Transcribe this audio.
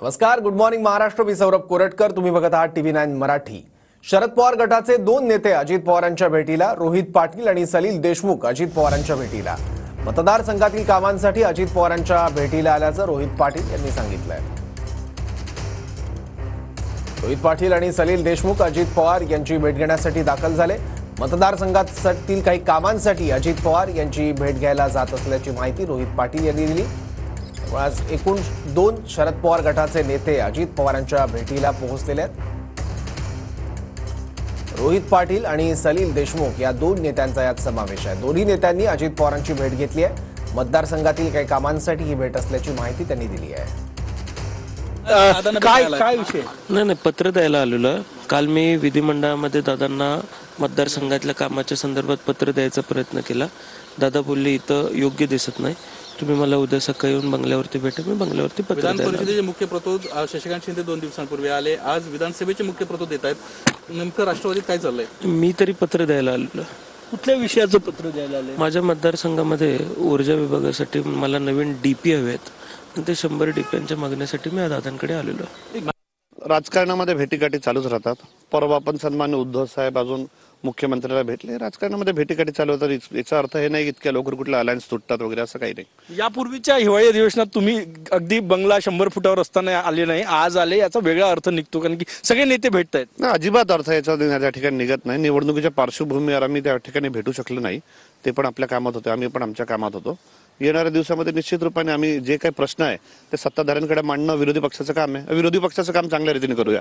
नमस्कार, good morning Maharashtra. मी सौरभ कोरटकर. तुम्ही बघत आहात TV9 मराठी. शरद पवार गटाचे दोन नेते अजित पवारांच्या भेटीला, रोहित पाटील आणि सलील देशमुख अजित पवारांच्या भेटीला. मतदारसंघातील कामांसाठी अजित पवारांच्या भेटीला आल्याचं रोहित पाटील यांनी सांगितलंय. रोहित पाटील आणि सलील देशमुख अजित पवार यांची भेट घेण्यासाठी दाखल झाले. मतदारसंघातील काही कामांसाठी अजित पवार यांची भेट घ्यायला जात असल्याची माहिती रोहित पाटील यांनी दिली. आज एकूण दोन शरद पवार गटाचे नेते अजित पवारांच्या भेटीला पोहोचलेले आहेत. रोहित पाटील आणि सलील देशमुख या दोन नेत्यांचा यात समावेश आहे. दोन्ही नेत्यांनी अजित पवारांची भेट घेतली आहे. मतदारसंघातील काही कामांसाठी ही भेट असल्याची माहिती त्यांनी दिली आहे. काय विषय नाही, पत्र द्यायला आलेलो. काल मी विधिमंडळामध्ये दादांना मतदारसंघातल्या कामाच्या संदर्भात पत्र द्यायचा प्रयत्न केला. दादा बोलले इथं योग्य दिसत नाही, तुम्ही मला उद्या सकाळी येऊन बंगल्यावरती भेटा. मी बंगल्यावरती पत्र विधान परिषदेचे मुख्य प्रतोद शशिकांत शिंदे 2 दिवसांपूर्वी आले. आज विधानसभेचे मुख्य प्रतोद येत आहेत. नेमकं राष्ट्रवादीत काय चाललंय? मी तरी पत्र द्यायला आलेलो. कुठल्या विषयाचं पत्र द्यायला आले? माझ्या मतदारसंघामध्ये ऊर्जा विभागासाठी मला नवीन DP हवे आहेत. ते 100 DPयांच्या मागण्यासाठी मी दादांकडे आलेलो. राजकारणामध्ये भेटीगाठी चालूच राहतात. परवा पण सन्मान्य उद्धव साहेब अजून मुख्यमंत्र्याला भेटले. राजकारणामध्ये भेटीगाठी चालू होतात. याचा अर्थ हे नाही इतक्या लवकर कुठला अलायन्स तुटतात वगैरे असं काही नाही. यापूर्वीच्या हिवाळी अधिवेशनात तुम्ही अगदी बंगला 100 फुटावर असताना आले नाही, आज आले, याचा वेगळा अर्थ निघतो कारण की सगळे नेते भेटत आहेत. ना, अजिबात अर्थ याचा त्या ठिकाणी निघत नाही. निवडणुकीच्या पार्श्वभूमीवर आम्ही त्या ठिकाणी भेटू शकलो नाही. ते पण आपल्या कामात होते, आम्ही पण आमच्या कामात होतो. येणाऱ्या दिवसामध्ये निश्चित रूपाने आम्ही जे काही प्रश्न आहे ते सत्ताधाऱ्यांकडे मांडणं विरोधी पक्षाचं काम आहे. विरोधी पक्षाचं काम चांगल्या रीतीने करूया.